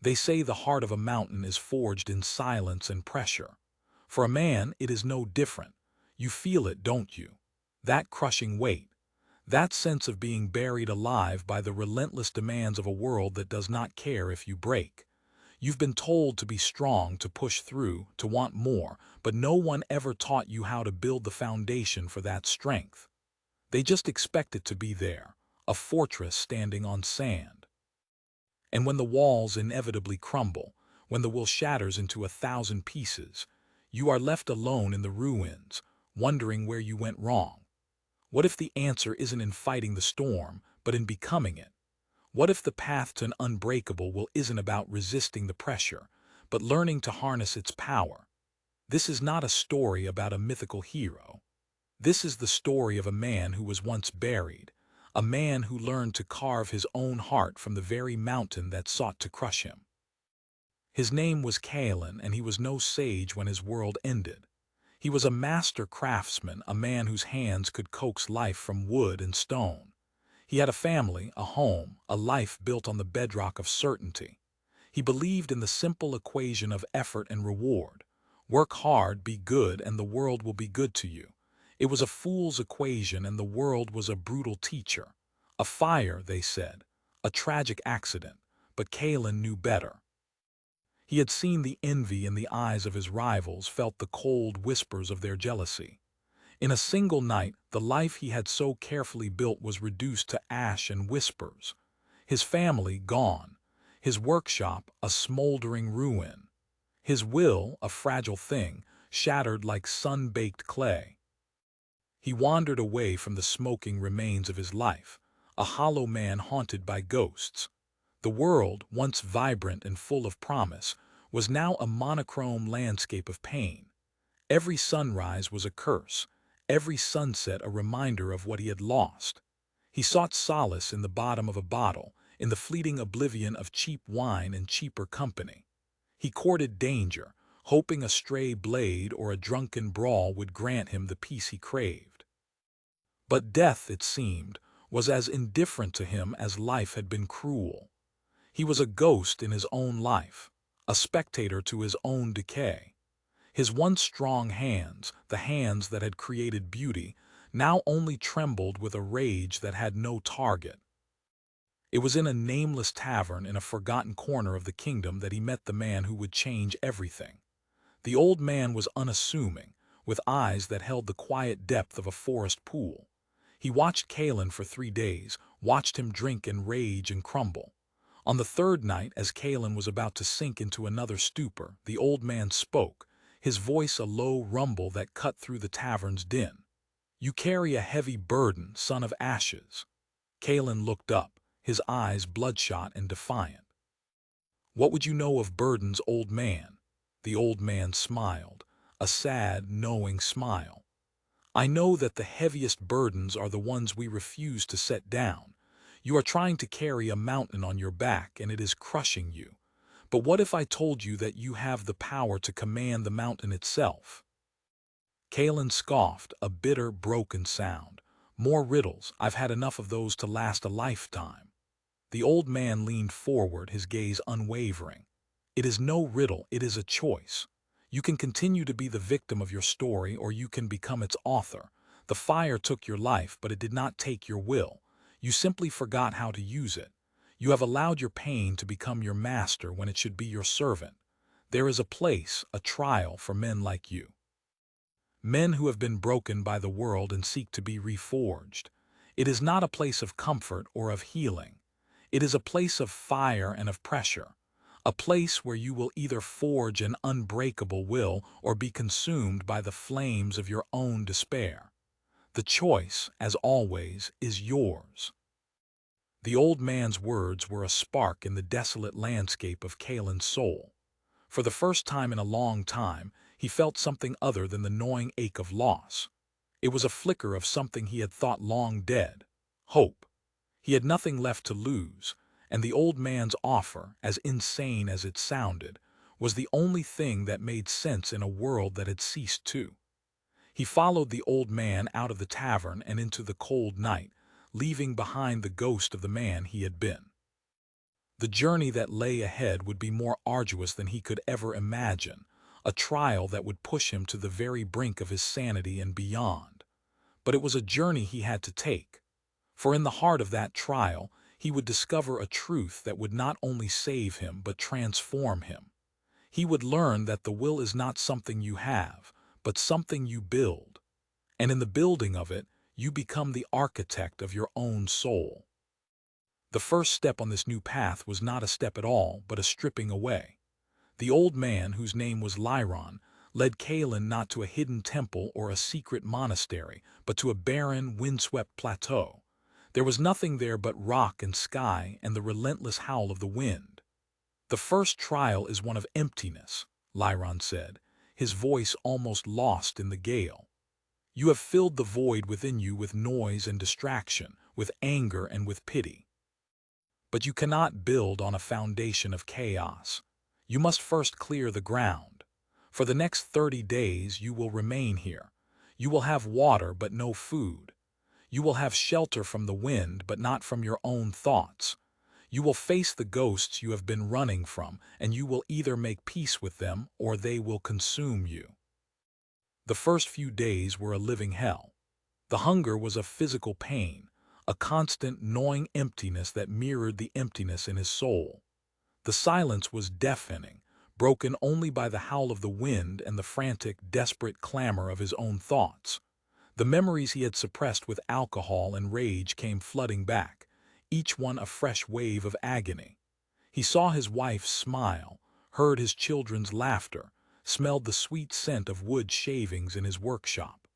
They say the heart of a mountain is forged in silence and pressure. For a man, it is no different. You feel it, don't you? That crushing weight. That sense of being buried alive by the relentless demands of a world that does not care if you break. You've been told to be strong, to push through, to want more, but no one ever taught you how to build the foundation for that strength. They just expect it to be there, a fortress standing on sand. And when the walls inevitably crumble, when the will shatters into 1,000 pieces, you are left alone in the ruins, wondering where you went wrong. What if the answer isn't in fighting the storm, but in becoming it? What if the path to an unbreakable will isn't about resisting the pressure, but learning to harness its power? This is not a story about a mythical hero. This is the story of a man who was once buried, a man who learned to carve his own heart from the very mountain that sought to crush him. His name was Kalen, and he was no sage when his world ended. He was a master craftsman, a man whose hands could coax life from wood and stone. He had a family, a home, a life built on the bedrock of certainty. He believed in the simple equation of effort and reward. Work hard, be good, and the world will be good to you. It was a fool's equation, and the world was a brutal teacher. A fire, they said, a tragic accident, but Kalen knew better. He had seen the envy in the eyes of his rivals, felt the cold whispers of their jealousy. In a single night, the life he had so carefully built was reduced to ash and whispers. His family gone, his workshop a smoldering ruin, his will a fragile thing, shattered like sun-baked clay. He wandered away from the smoking remains of his life, a hollow man haunted by ghosts. The world, once vibrant and full of promise, was now a monochrome landscape of pain. Every sunrise was a curse, every sunset a reminder of what he had lost. He sought solace in the bottom of a bottle, in the fleeting oblivion of cheap wine and cheaper company. He courted danger, hoping a stray blade or a drunken brawl would grant him the peace he craved. But death, it seemed, was as indifferent to him as life had been cruel. He was a ghost in his own life, a spectator to his own decay. His once strong hands, the hands that had created beauty, now only trembled with a rage that had no target. It was in a nameless tavern in a forgotten corner of the kingdom that he met the man who would change everything. The old man was unassuming, with eyes that held the quiet depth of a forest pool. He watched Kalen for 3 days, watched him drink and rage and crumble. On the third night, as Kalen was about to sink into another stupor, the old man spoke, his voice a low rumble that cut through the tavern's din. "You carry a heavy burden, son of ashes." Kalen looked up, his eyes bloodshot and defiant. "What would you know of burdens, old man?" The old man smiled, a sad, knowing smile. "I know that the heaviest burdens are the ones we refuse to set down. You are trying to carry a mountain on your back, and it is crushing you. But what if I told you that you have the power to command the mountain itself?" Kalen scoffed, a bitter, broken sound. "More riddles, I've had enough of those to last a lifetime." The old man leaned forward, his gaze unwavering. "It is no riddle, it is a choice. You can continue to be the victim of your story, or you can become its author. The fire took your life, but it did not take your will. You simply forgot how to use it. You have allowed your pain to become your master when it should be your servant. There is a place, a trial for men like you. Men who have been broken by the world and seek to be reforged. It is not a place of comfort or of healing. It is a place of fire and of pressure. A place where you will either forge an unbreakable will or be consumed by the flames of your own despair. The choice, as always, is yours." The old man's words were a spark in the desolate landscape of Kalen's soul. For the first time in a long time, he felt something other than the gnawing ache of loss. It was a flicker of something he had thought long dead: hope. He had nothing left to lose, and the old man's offer, as insane as it sounded, was the only thing that made sense in a world that had ceased to. He followed the old man out of the tavern and into the cold night, leaving behind the ghost of the man he had been. The journey that lay ahead would be more arduous than he could ever imagine, a trial that would push him to the very brink of his sanity and beyond. But it was a journey he had to take, for in the heart of that trial, he would discover a truth that would not only save him but transform him. He would learn that the will is not something you have, but something you build. And in the building of it, you become the architect of your own soul. The first step on this new path was not a step at all, but a stripping away. The old man, whose name was Lyron, led Kalen not to a hidden temple or a secret monastery, but to a barren, windswept plateau. There was nothing there but rock and sky and the relentless howl of the wind. The first trial is one of emptiness, Lyron said, his voice almost lost in the gale. You have filled the void within you with noise and distraction, with anger and with pity. But you cannot build on a foundation of chaos. You must first clear the ground. For the next 30 days you will remain here. You will have water but no food. You will have shelter from the wind but not from your own thoughts. You will face the ghosts you have been running from, and you will either make peace with them or they will consume you. The first few days were a living hell. The hunger was a physical pain, a constant, gnawing emptiness that mirrored the emptiness in his soul. The silence was deafening, broken only by the howl of the wind and the frantic, desperate clamor of his own thoughts. The memories he had suppressed with alcohol and rage came flooding back, each one a fresh wave of agony. He saw his wife smile, heard his children's laughter, smelled the sweet scent of wood shavings in his workshop.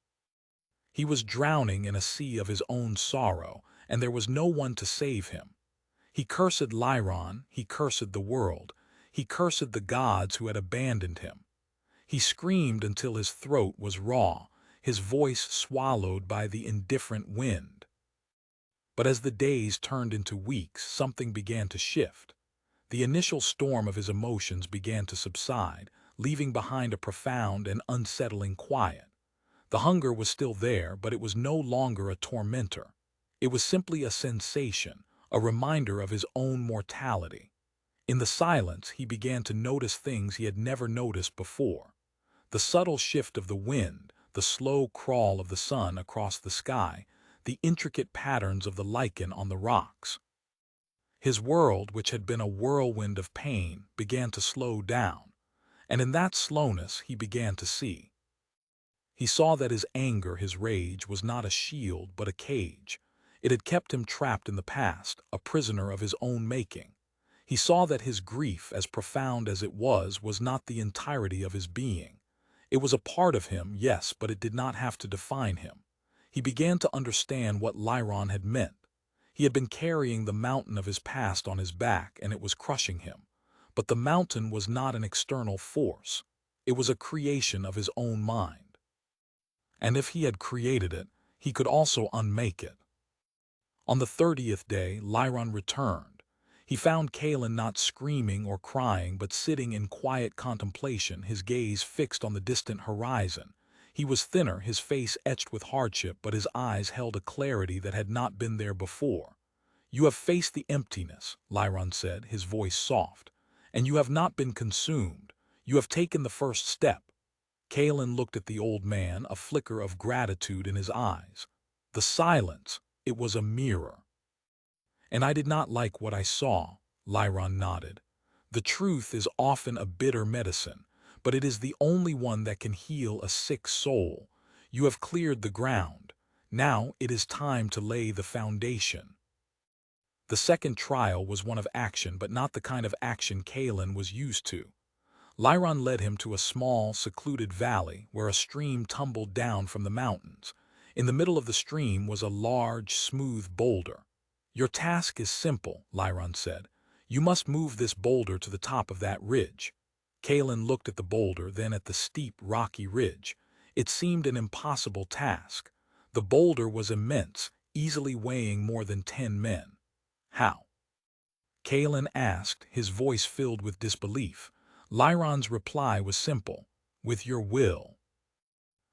He was drowning in a sea of his own sorrow, and there was no one to save him. He cursed Lyron, he cursed the world, he cursed the gods who had abandoned him. He screamed until his throat was raw, his voice swallowed by the indifferent wind. But as the days turned into weeks, something began to shift. The initial storm of his emotions began to subside, leaving behind a profound and unsettling quiet. The hunger was still there, but it was no longer a tormentor. It was simply a sensation, a reminder of his own mortality. In the silence, he began to notice things he had never noticed before. The subtle shift of the wind, the slow crawl of the sun across the sky, the intricate patterns of the lichen on the rocks. His world, which had been a whirlwind of pain, began to slow down, and in that slowness he began to see. He saw that his anger, his rage, was not a shield but a cage. It had kept him trapped in the past, a prisoner of his own making. He saw that his grief, as profound as it was not the entirety of his being. It was a part of him, yes, but it did not have to define him. He began to understand what Lyron had meant. He had been carrying the mountain of his past on his back, and it was crushing him. But the mountain was not an external force. It was a creation of his own mind. And if he had created it, he could also unmake it. On the 30th day, Lyron returned. He found Kalen not screaming or crying, but sitting in quiet contemplation, his gaze fixed on the distant horizon. He was thinner, his face etched with hardship, but his eyes held a clarity that had not been there before. "You have faced the emptiness," Lyron said, his voice soft, "and you have not been consumed. You have taken the first step." Kalen looked at the old man, a flicker of gratitude in his eyes. The silence, it was a mirror. "And I did not like what I saw," Lyron nodded. "The truth is often a bitter medicine, but it is the only one that can heal a sick soul. You have cleared the ground. Now it is time to lay the foundation." The second trial was one of action, but not the kind of action Kalen was used to. Lyron led him to a small, secluded valley where a stream tumbled down from the mountains. In the middle of the stream was a large, smooth boulder. "Your task is simple," Lyron said. "You must move this boulder to the top of that ridge." Kalen looked at the boulder, then at the steep, rocky ridge. It seemed an impossible task. The boulder was immense, easily weighing more than 10 men. "How?" Kalen asked, his voice filled with disbelief. Lyron's reply was simple: "With your will."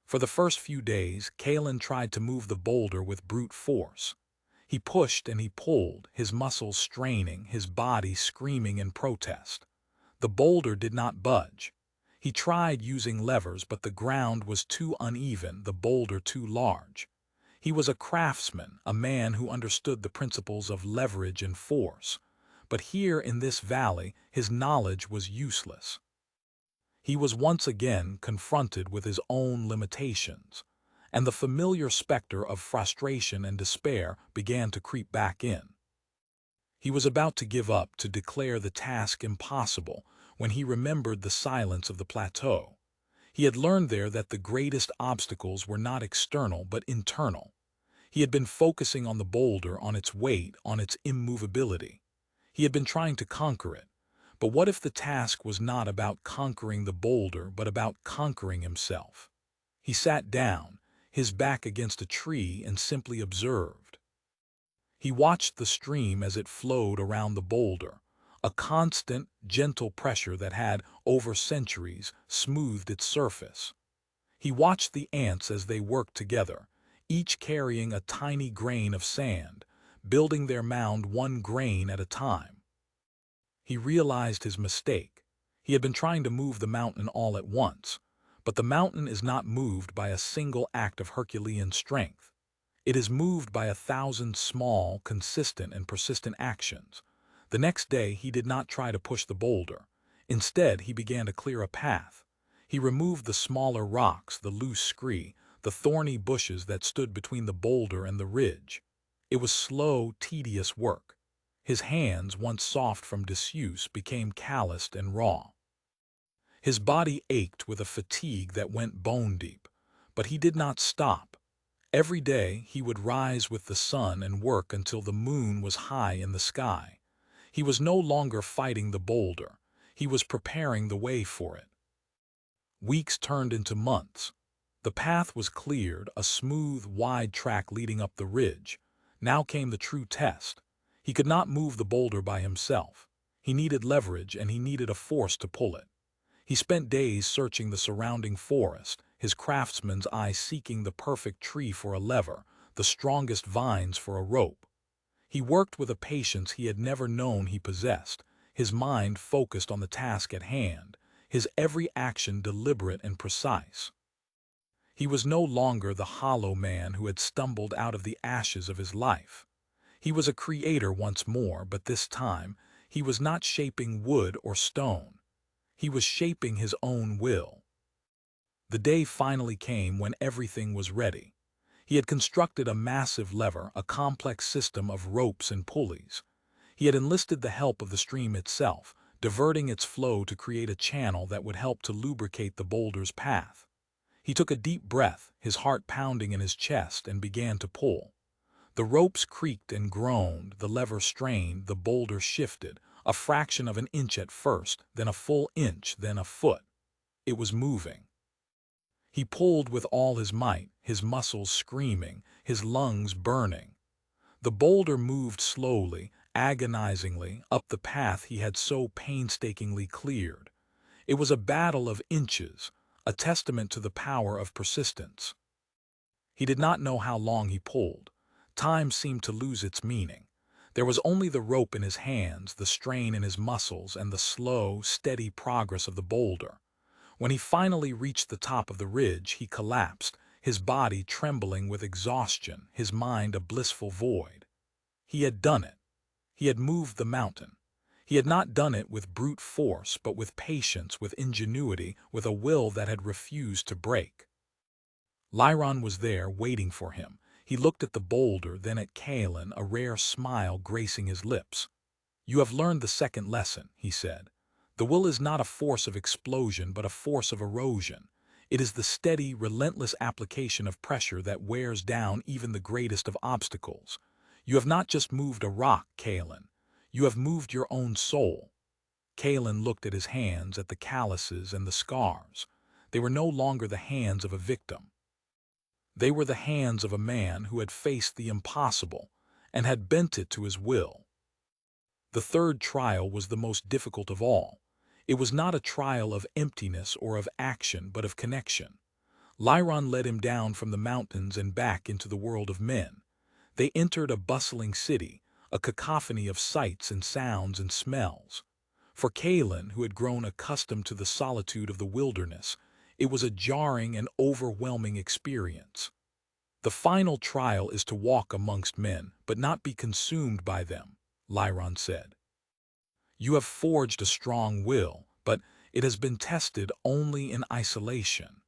For the first few days, Kalen tried to move the boulder with brute force. He pushed and he pulled, his muscles straining, his body screaming in protest. The boulder did not budge. He tried using levers, but the ground was too uneven, the boulder too large. He was a craftsman, a man who understood the principles of leverage and force. But here in this valley, his knowledge was useless. He was once again confronted with his own limitations, and the familiar specter of frustration and despair began to creep back in. He was about to give up, to declare the task impossible, when he remembered the silence of the plateau. He had learned there that the greatest obstacles were not external but internal. He had been focusing on the boulder, on its weight, on its immovability. He had been trying to conquer it. But what if the task was not about conquering the boulder, but about conquering himself? He sat down, his back against a tree, and simply observed. He watched the stream as it flowed around the boulder, a constant, gentle pressure that had, over centuries, smoothed its surface. He watched the ants as they worked together, each carrying a tiny grain of sand, building their mound one grain at a time. He realized his mistake. He had been trying to move the mountain all at once, but the mountain is not moved by a single act of Herculean strength. It is moved by 1,000 small, consistent, and persistent actions. The next day, he did not try to push the boulder. Instead, he began to clear a path. He removed the smaller rocks, the loose scree, the thorny bushes that stood between the boulder and the ridge. It was slow, tedious work. His hands, once soft from disuse, became calloused and raw. His body ached with a fatigue that went bone deep, but he did not stop. Every day he would rise with the sun and work until the moon was high in the sky. He was no longer fighting the boulder. He was preparing the way for it. Weeks turned into months. The path was cleared, a smooth, wide track leading up the ridge. Now came the true test. He could not move the boulder by himself. He needed leverage, and he needed a force to pull it. He spent days searching the surrounding forest, his craftsman's eye seeking the perfect tree for a lever, the strongest vines for a rope. He worked with a patience he had never known he possessed, his mind focused on the task at hand, his every action deliberate and precise. He was no longer the hollow man who had stumbled out of the ashes of his life. He was a creator once more, but this time he was not shaping wood or stone. He was shaping his own will. The day finally came when everything was ready. He had constructed a massive lever, a complex system of ropes and pulleys. He had enlisted the help of the stream itself, diverting its flow to create a channel that would help to lubricate the boulder's path. He took a deep breath, his heart pounding in his chest, and began to pull. The ropes creaked and groaned, the lever strained, the boulder shifted, a fraction of an inch at first, then a full inch, then a foot. It was moving. He pulled with all his might, his muscles screaming, his lungs burning. The boulder moved slowly, agonizingly, up the path he had so painstakingly cleared. It was a battle of inches, a testament to the power of persistence. He did not know how long he pulled. Time seemed to lose its meaning. There was only the rope in his hands, the strain in his muscles, and the slow, steady progress of the boulder. When he finally reached the top of the ridge, he collapsed, his body trembling with exhaustion, his mind a blissful void. He had done it. He had moved the mountain. He had not done it with brute force, but with patience, with ingenuity, with a will that had refused to break. Lyron was there, waiting for him. He looked at the boulder, then at Kalen, a rare smile gracing his lips. "You have learned the second lesson," he said. "The will is not a force of explosion, but a force of erosion. It is the steady, relentless application of pressure that wears down even the greatest of obstacles. You have not just moved a rock, Kalen. You have moved your own soul." Kalen looked at his hands, at the calluses and the scars. They were no longer the hands of a victim. They were the hands of a man who had faced the impossible and had bent it to his will. The third trial was the most difficult of all. It was not a trial of emptiness or of action, but of connection. Lyron led him down from the mountains and back into the world of men. They entered a bustling city, a cacophony of sights and sounds and smells. For Kalen, who had grown accustomed to the solitude of the wilderness, it was a jarring and overwhelming experience. The final trial is to walk amongst men, but not be consumed by them, Lyron said. You have forged a strong will, but it has been tested only in isolation.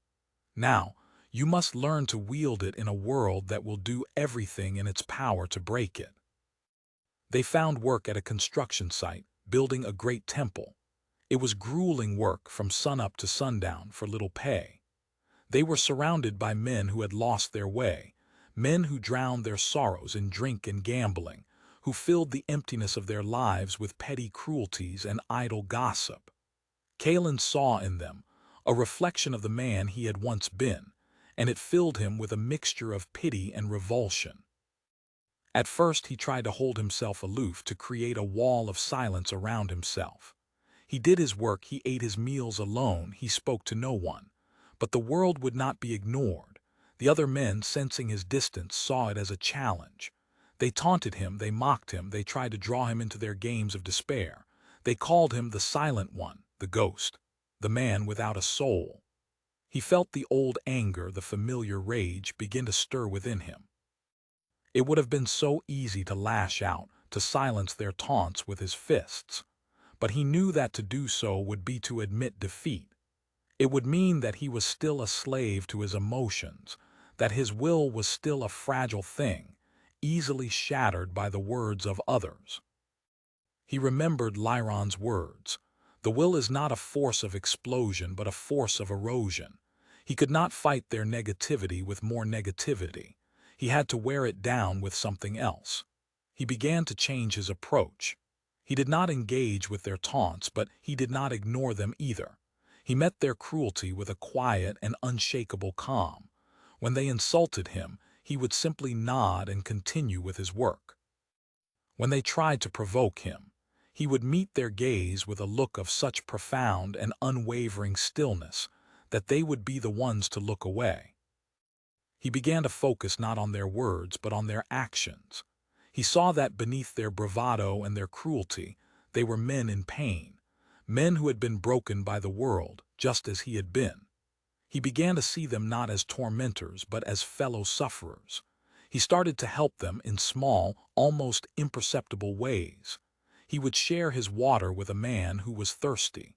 Now, you must learn to wield it in a world that will do everything in its power to break it. They found work at a construction site, building a great temple. It was grueling work from sunup to sundown for little pay. They were surrounded by men who had lost their way, men who drowned their sorrows in drink and gambling, who filled the emptiness of their lives with petty cruelties and idle gossip. Kalen saw in them a reflection of the man he had once been, and it filled him with a mixture of pity and revulsion. At first he tried to hold himself aloof, to create a wall of silence around himself. He did his work, he ate his meals alone, he spoke to no one. But the world would not be ignored. The other men, sensing his distance, saw it as a challenge. They taunted him, they mocked him, they tried to draw him into their games of despair. They called him the silent one, the ghost, the man without a soul. He felt the old anger, the familiar rage begin to stir within him. It would have been so easy to lash out, to silence their taunts with his fists. But he knew that to do so would be to admit defeat. It would mean that he was still a slave to his emotions, that his will was still a fragile thing, easily shattered by the words of others. He remembered Lyron's words. The will is not a force of explosion, but a force of erosion. He could not fight their negativity with more negativity. He had to wear it down with something else. He began to change his approach. He did not engage with their taunts, but he did not ignore them either. He met their cruelty with a quiet and unshakable calm. When they insulted him, he would simply nod and continue with his work. When they tried to provoke him, he would meet their gaze with a look of such profound and unwavering stillness that they would be the ones to look away. He began to focus not on their words but on their actions. He saw that beneath their bravado and their cruelty, they were men in pain, men who had been broken by the world, just as he had been. He began to see them not as tormentors, but as fellow sufferers. He started to help them in small, almost imperceptible ways. He would share his water with a man who was thirsty.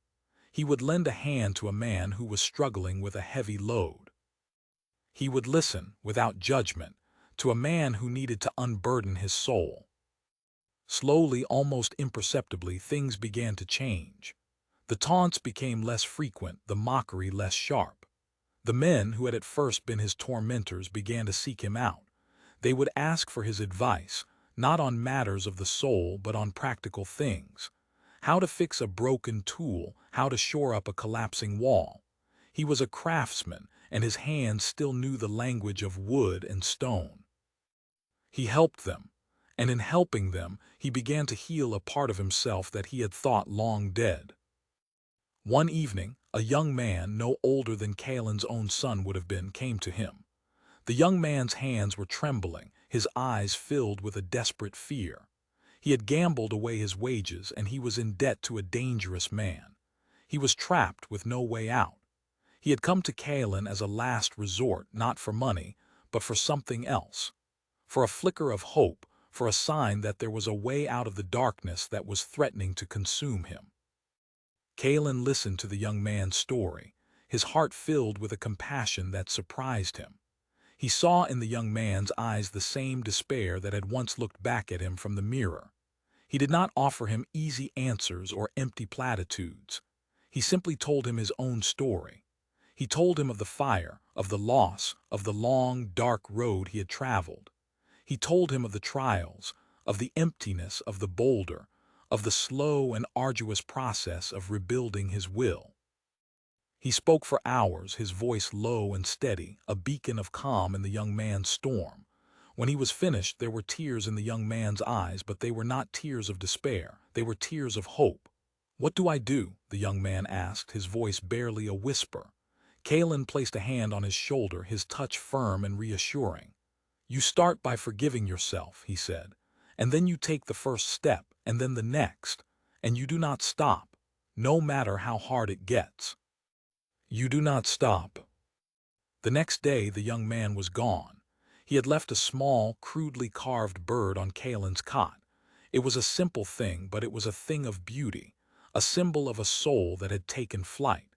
He would lend a hand to a man who was struggling with a heavy load. He would listen, without judgment, to a man who needed to unburden his soul. Slowly, almost imperceptibly, things began to change. The taunts became less frequent, the mockery less sharp. The men who had at first been his tormentors began to seek him out. They would ask for his advice, not on matters of the soul but on practical things. How to fix a broken tool, how to shore up a collapsing wall. He was a craftsman, and his hands still knew the language of wood and stone. He helped them, and in helping them, he began to heal a part of himself that he had thought long dead. One evening, a young man, no older than Kalen's own son would have been, came to him. The young man's hands were trembling, his eyes filled with a desperate fear. He had gambled away his wages, and he was in debt to a dangerous man. He was trapped with no way out. He had come to Kalen as a last resort, not for money, but for something else. For a flicker of hope, for a sign that there was a way out of the darkness that was threatening to consume him. Kalen listened to the young man's story, his heart filled with a compassion that surprised him. He saw in the young man's eyes the same despair that had once looked back at him from the mirror. He did not offer him easy answers or empty platitudes. He simply told him his own story. He told him of the fire, of the loss, of the long, dark road he had traveled. He told him of the trials, of the emptiness of the boulder, of the slow and arduous process of rebuilding his will. He spoke for hours, his voice low and steady, a beacon of calm in the young man's storm. When he was finished, there were tears in the young man's eyes, but they were not tears of despair. They were tears of hope. "What do I do?" the young man asked, his voice barely a whisper. Kalen placed a hand on his shoulder, his touch firm and reassuring. You start by forgiving yourself, he said, and then you take the first step, and then the next, and you do not stop, no matter how hard it gets. You do not stop. The next day the young man was gone. He had left a small, crudely carved bird on Kalen's cot. It was a simple thing, but it was a thing of beauty, a symbol of a soul that had taken flight.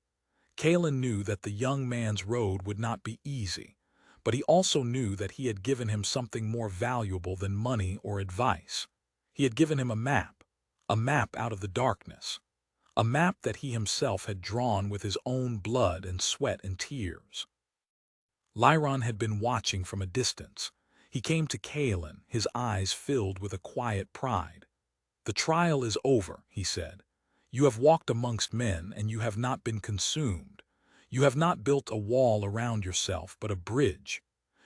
Kalen knew that the young man's road would not be easy, but he also knew that he had given him something more valuable than money or advice. He had given him a map out of the darkness, a map that he himself had drawn with his own blood and sweat and tears. Lyron had been watching from a distance. He came to Kalen, his eyes filled with a quiet pride. "The trial is over," he said. "You have walked amongst men, and you have not been consumed. You have not built a wall around yourself, but a bridge.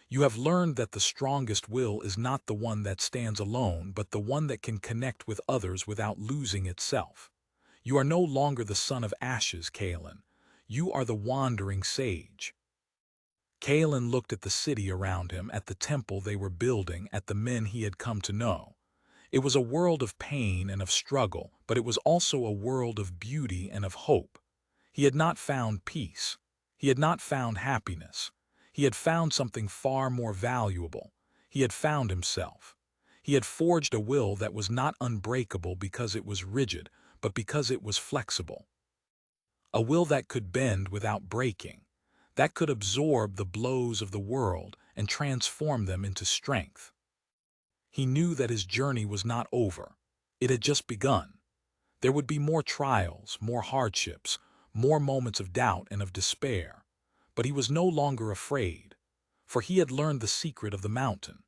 You have learned that the strongest will is not the one that stands alone, but the one that can connect with others without losing itself. You are no longer the son of ashes, Kalen. You are the wandering sage." Kalen looked at the city around him, at the temple they were building, at the men he had come to know. It was a world of pain and of struggle, but it was also a world of beauty and of hope. He had not found peace. He had not found happiness. He had found something far more valuable. He had found himself. He had forged a will that was not unbreakable because it was rigid, but because it was flexible. A will that could bend without breaking, that could absorb the blows of the world and transform them into strength. He knew that his journey was not over. It had just begun. There would be more trials, more hardships, more moments of doubt and of despair. But he was no longer afraid, for he had learned the secret of the mountain,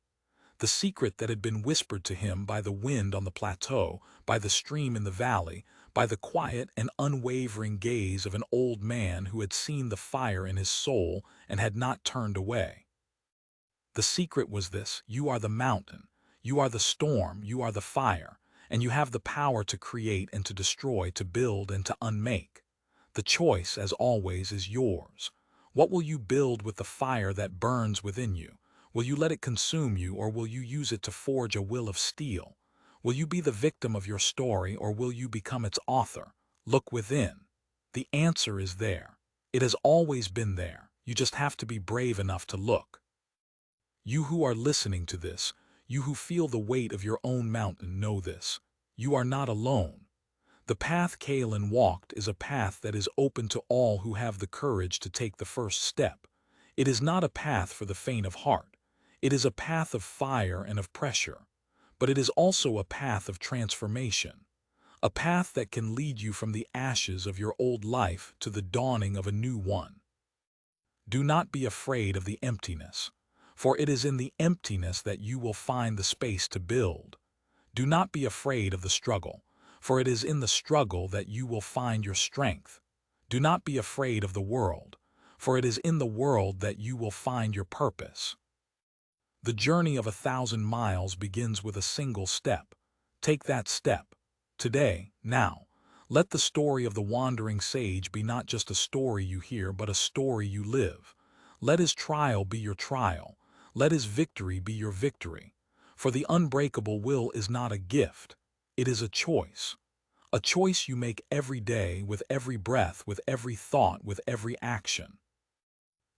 the secret that had been whispered to him by the wind on the plateau, by the stream in the valley, by the quiet and unwavering gaze of an old man who had seen the fire in his soul and had not turned away. The secret was this: you are the mountain, you are the storm, you are the fire, and you have the power to create and to destroy, to build and to unmake. The choice, as always, is yours. What will you build with the fire that burns within you? Will you let it consume you, or will you use it to forge a will of steel? Will you be the victim of your story, or will you become its author? Look within. The answer is there. It has always been there. You just have to be brave enough to look. You who are listening to this, you who feel the weight of your own mountain, know this: you are not alone. The path Kalen walked is a path that is open to all who have the courage to take the first step. It is not a path for the faint of heart. It is a path of fire and of pressure. But it is also a path of transformation. A path that can lead you from the ashes of your old life to the dawning of a new one. Do not be afraid of the emptiness, for it is in the emptiness that you will find the space to build. Do not be afraid of the struggle, for it is in the struggle that you will find your strength. Do not be afraid of the world, for it is in the world that you will find your purpose. The journey of 1,000 miles begins with a single step. Take that step. Today, now. Let the story of the wandering sage be not just a story you hear, but a story you live. Let his trial be your trial. Let his victory be your victory. For the unbreakable will is not a gift. It is a choice. A choice you make every day, with every breath, with every thought, with every action.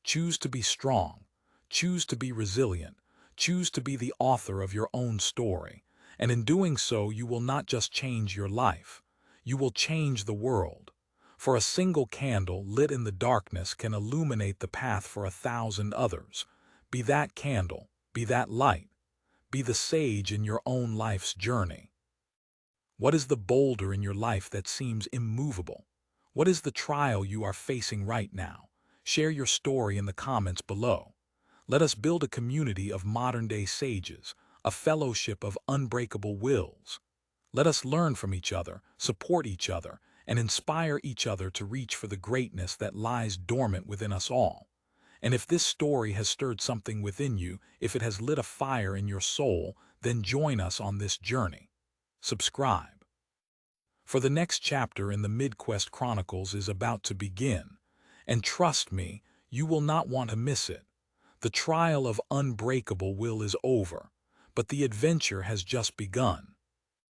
Choose to be strong. Choose to be resilient. Choose to be the author of your own story. And in doing so, you will not just change your life. You will change the world. For a single candle lit in the darkness can illuminate the path for 1,000 others. Be that candle. Be that light. Be the sage in your own life's journey. What is the boulder in your life that seems immovable? What is the trial you are facing right now? Share your story in the comments below. Let us build a community of modern-day sages, a fellowship of unbreakable wills. Let us learn from each other, support each other, and inspire each other to reach for the greatness that lies dormant within us all. And if this story has stirred something within you, if it has lit a fire in your soul, then join us on this journey. Subscribe. For the next chapter in the MidQuest Chronicles is about to begin, and trust me, you will not want to miss it. The trial of unbreakable will is over, but the adventure has just begun.